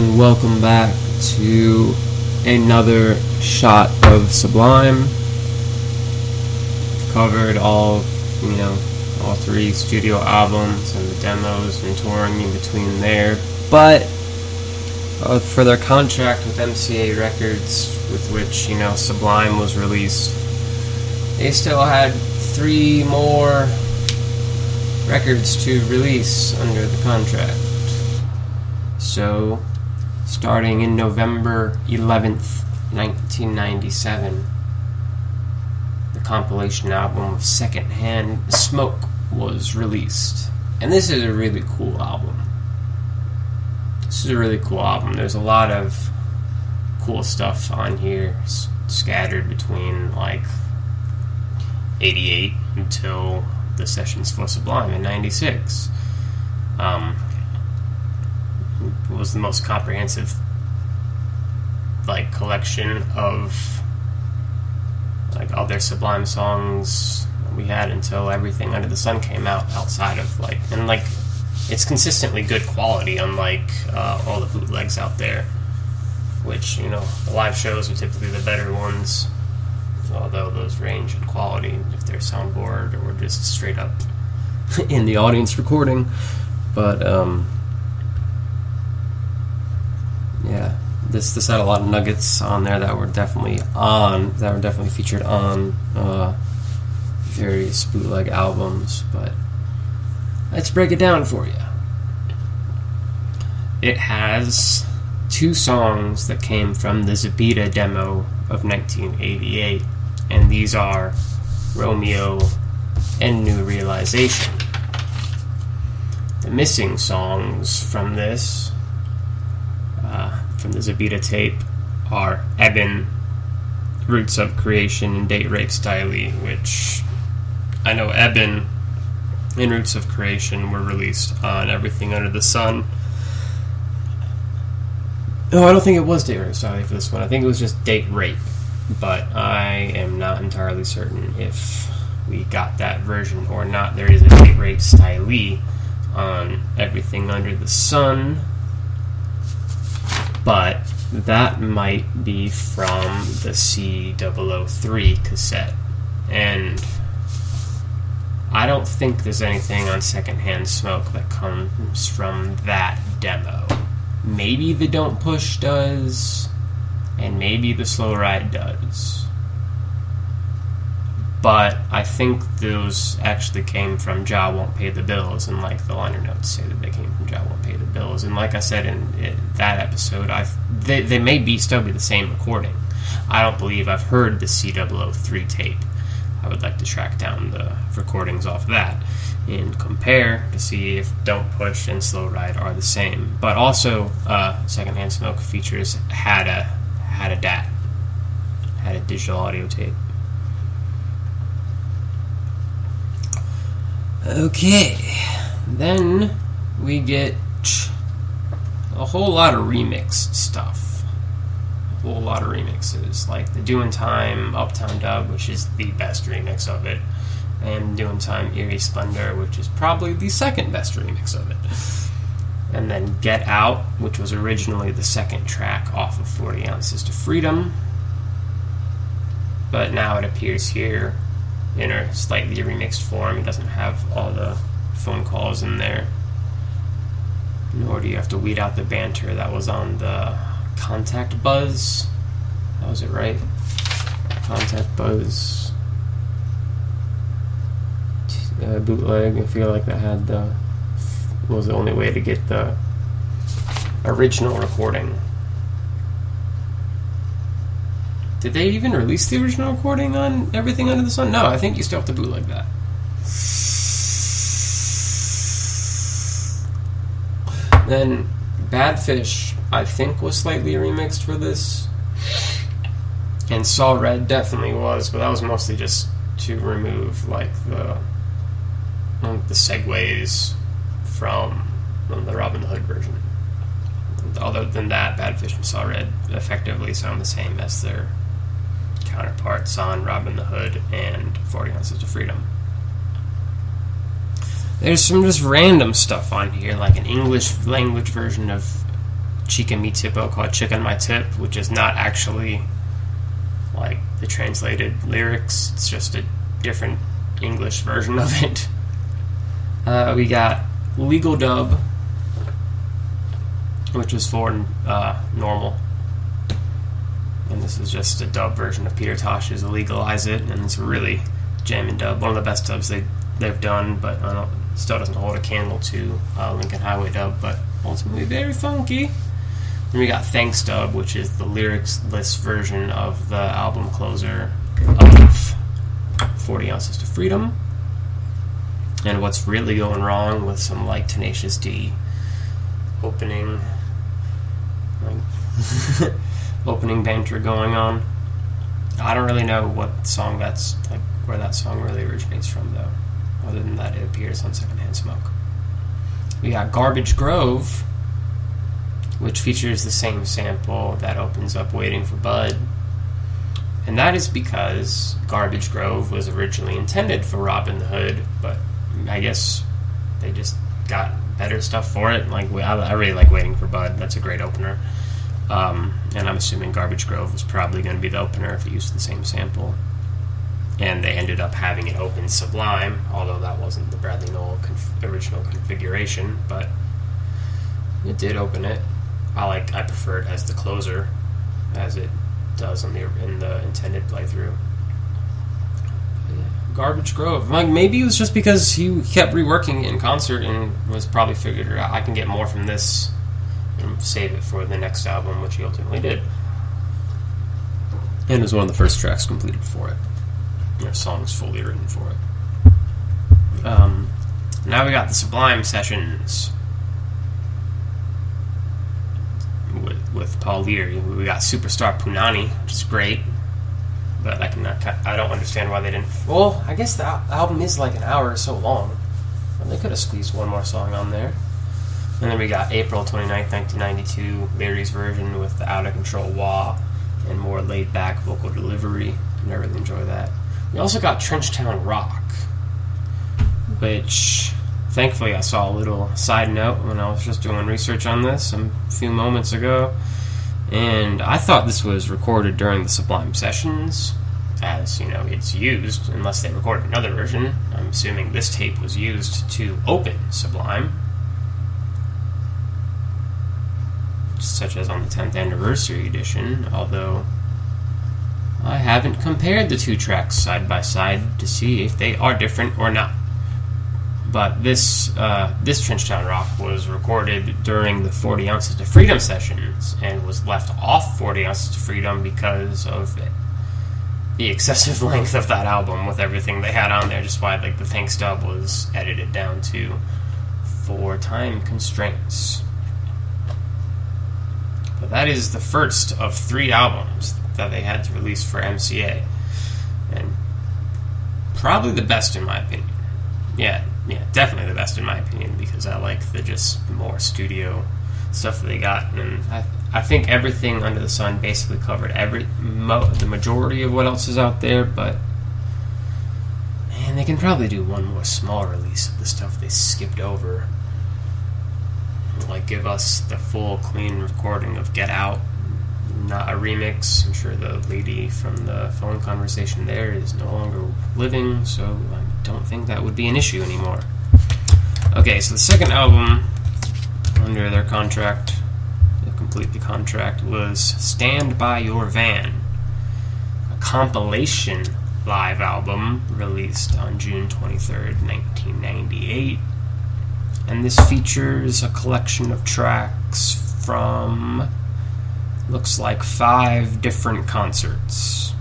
and welcome back to another Shot of Sublime. Covered all three studio albums and the demos and touring in between there. But for their contract with MCA Records, with which, Sublime was released, they still had 3 more records to release under the contract. So, starting in November 11th, 1997, the compilation album of Secondhand Smoke was released. And this is a really cool album. There's a lot of cool stuff on here, scattered between, 88 until the sessions for Sublime in 96. It was the most comprehensive collection of all their Sublime songs we had until Everything Under the Sun came out, outside of it's consistently good quality, unlike all the bootlegs out there, which the live shows are typically the better ones, although those range in quality if they're soundboard or just straight up in the audience recording. But yeah, this had a lot of nuggets on there that were definitely featured on various bootleg albums. But let's break it down for you. It has 2 songs that came from the Zepeda demo of 1988, and these are Romeo and New Realization. The missing songs from this, from the Zepeda tape, are Ebon, Roots of Creation, and Date Rape Style, which I know Ebon and Roots of Creation were released on Everything Under the Sun. No, I don't think it was Date Rape Style for this one. I think it was just Date Rape, but I am not entirely certain if we got that version or not. There is a Date Rape Style on Everything Under the Sun, but that might be from the C003 cassette, and I don't think there's anything on Secondhand Smoke that comes from that demo. Maybe the Don't Push does, and maybe the Slow Ride does. But I think those actually came from Ja Won't Pay the Bills, and the liner notes say that they came from Ja Won't Pay the Bills. And like I said in that episode, they may still be the same recording. I don't believe I've heard the C003 tape. I would like to track down the recordings off that and compare to see if Don't Push and Slow Ride are the same. But also, Secondhand Smoke features had a DAT, had a digital audio tape. Okay, then we get a whole lot of remixed stuff. A whole lot of remixes, like the Doin' Time Uptown Dub, which is the best remix of it, and Doin' Time Eerie Splendor, which is probably the second best remix of it. And then Get Out, which was originally the second track off of 40 Ounces to Freedom, but now it appears here in a slightly remixed form. It doesn't have all the phone calls in there, nor do you have to weed out the banter that was on the Contact Buzz. That was it, right? Contact Buzz bootleg. I feel like that had was the only way to get the original recording. Did they even release the original recording on Everything Under the Sun? No, I think you still have to bootleg that. Then Bad Fish, I think, was slightly remixed for this. And Saw Red definitely was, but that was mostly just to remove the segues from the Robin Hood version. Other than that, Bad Fish and Saw Red effectively sound the same as their counterparts on Robin Hood and 40 Ounces to Freedom. There's some just random stuff on here, like an English language version of Chica Mi Tipo called Chicken My Tip, which is not actually like the translated lyrics. It's just a different English version of it. We got Legal Dub, which is for normal. And this is just a dub version of Peter Tosh's Legalize It, and it's a really jamming dub. One of the best dubs they've done, but still doesn't hold a candle to Lincoln Highway dub, but ultimately very funky. Then we got Thanks Dub, which is the lyrics-less version of the album closer of 40 Ounces to Freedom. And What's Really Going Wrong, with some like Tenacious D opening opening banter going on. I don't really know what song that's like, where that song really originates from though, other than that it appears on Secondhand Smoke. We got Garbage Grove, which features the same sample that opens up Waiting for Bud, and that is because Garbage Grove was originally intended for Robin the Hood, but I guess they just got better stuff for it. Like I really like Waiting for Bud. That's a great opener. And I'm assuming Garbage Grove was probably going to be the opener if it used the same sample. And they ended up having it open Sublime, although that wasn't the Bradley Nowell original configuration, but it did open it. I prefer it as the closer, as it does in the intended playthrough. Garbage Grove. Like, maybe it was just because he kept reworking it in concert and was probably figured out I can get more from this and save it for the next album, which he ultimately did. And it was one of the first tracks completed for it. Songs fully written for it. Now we got the Sublime sessions with Paul Leary. We got Superstar Punani, which is great, but I don't understand why they didn't. Well, I guess the album is like an hour or so long. Well, they could have squeezed one more song on there. And then we got April 29th, 1992, Leary's version with the out of control wah and more laid back vocal delivery. I really enjoy that. We also got Trenchtown Rock, which thankfully I saw a little side note when I was just doing research on this a few moments ago, and I thought this was recorded during the Sublime sessions, as it's used, unless they recorded another version. I'm assuming this tape was used to open Sublime, such as on the 10th anniversary edition, although I haven't compared the two tracks side by side to see if they are different or not. But this Trenchtown Rock was recorded during the 40 Ounces to Freedom sessions and was left off 40 Ounces to Freedom because of the excessive length of that album with everything they had on there, just why the Thanks dub was edited down to for time constraints. But that is the first of 3 albums that they had to release for MCA, and probably the best in my opinion. Yeah, definitely the best in my opinion, because I like the just more studio stuff that they got, and I think Everything Under the Sun basically covered the majority of what else is out there, but man, they can probably do one more small release of the stuff they skipped over. Like, give us the full, clean recording of Get Out, not a remix. I'm sure the lady from the phone conversation there is no longer living, so I don't think that would be an issue anymore. Okay, so the second album under their contract, to complete the contract, was Stand By Your Van, a compilation live album released on June 23rd, 1998. And this features a collection of tracks from, looks like 5 different concerts.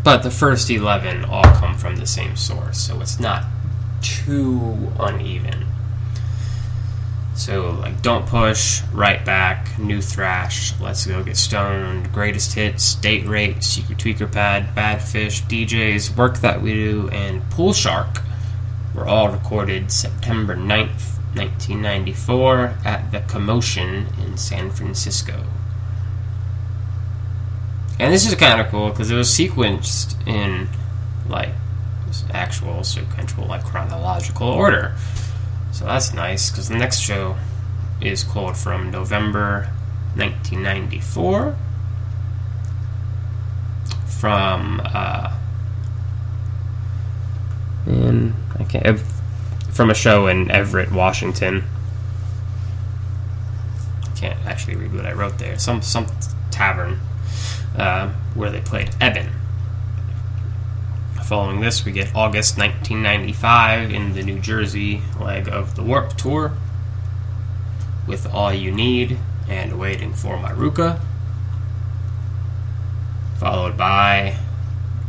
But the first 11 all come from the same source, so it's not too uneven. So, like Don't Push, Right Back, New Thrash, Let's Go Get Stoned, Greatest Hits, Date Rape, Secret Tweaker Pad, Bad Fish, DJs, Work That We Do, and Pool Shark were all recorded September 9th, 1994 at the Commotion in San Francisco. And this is kind of cool because it was sequenced in actual sequential chronological order. So that's nice, because the next show is called From November 1994 from from a show in Everett, Washington. I can't actually read what I wrote there. Some tavern where they played Eben. Following this, we get August 1995 in the New Jersey leg of the Warped Tour with All You Need and Waiting for Maruka. Followed by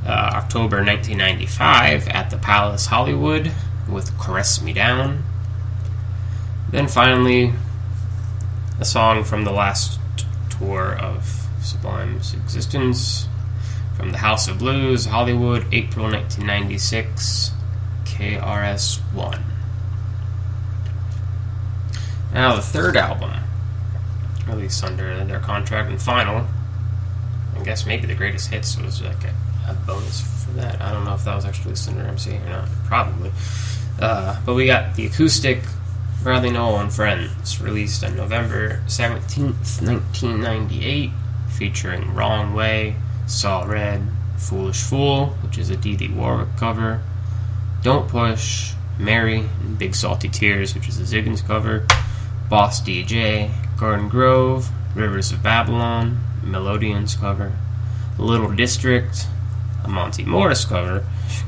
October 1995 at the Palace Hollywood with Caress Me Down. Then finally, a song from the last tour of Sublime's existence, from the House of Blues, Hollywood, April 1996, KRS-One. Now the third album, released under their contract and final, I guess maybe the Greatest Hits was like a bonus for that. I don't know if that was actually listed under MC or not. Probably. But we got the Acoustic, Nowell and Friends, released on November 17th, 1998, featuring Wrong Way, Saw Red, Foolish Fool, which is a Dee Dee Warwick cover, Don't Push, Mary, and Big Salty Tears, which is a Ziggins cover, Boss DJ, Garden Grove, Rivers of Babylon, Melodians cover, Little District, a Monty Morris cover,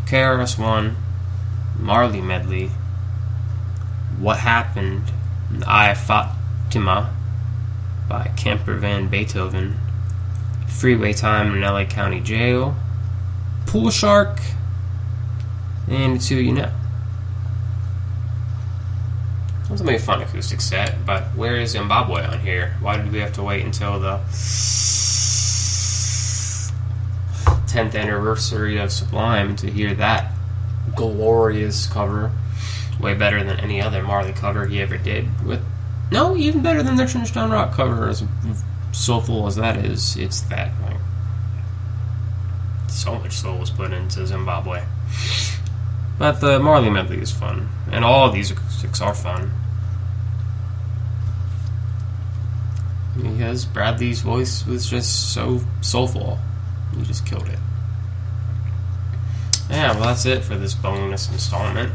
KRS-One, Marley medley, What Happened, I Fatima by Camper Van Beethoven, Freeway Time in LA County Jail, Pool Shark, and It's Who You Know. It was a fun acoustic set, but where is Zimbabwe on here? Why did we have to wait until the 10th anniversary of Sublime to hear that glorious cover? Way better than any other Marley cover he ever did. Even better than their Trenchtown Rock cover, as soulful as that is. It's that, so much soul was put into Zimbabwe. But the Marley medley is fun, and all of these acoustics are fun. Because Bradley's voice was just so soulful. He just killed it. Yeah, well, that's it for this bonus installment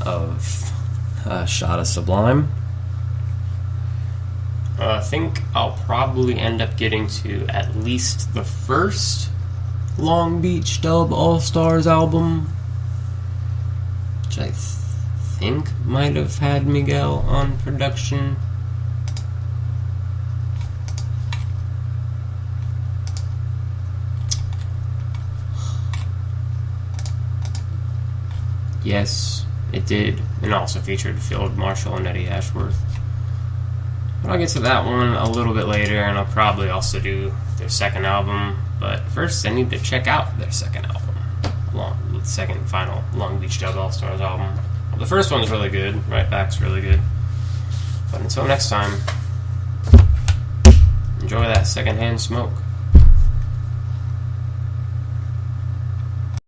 of Shot of Sublime. I think I'll probably end up getting to at least the first Long Beach Dub All-Stars album, which I think might have had Miguel on production. Yes, it did, and also featured Field Marshall and Eddie Ashworth. But I'll get to that one a little bit later, and I'll probably also do their second album. But first, I need to check out their second album, the second final Long Beach Dub All-Stars album. The first one's really good, Right Back's really good. But until next time, enjoy that Secondhand Smoke.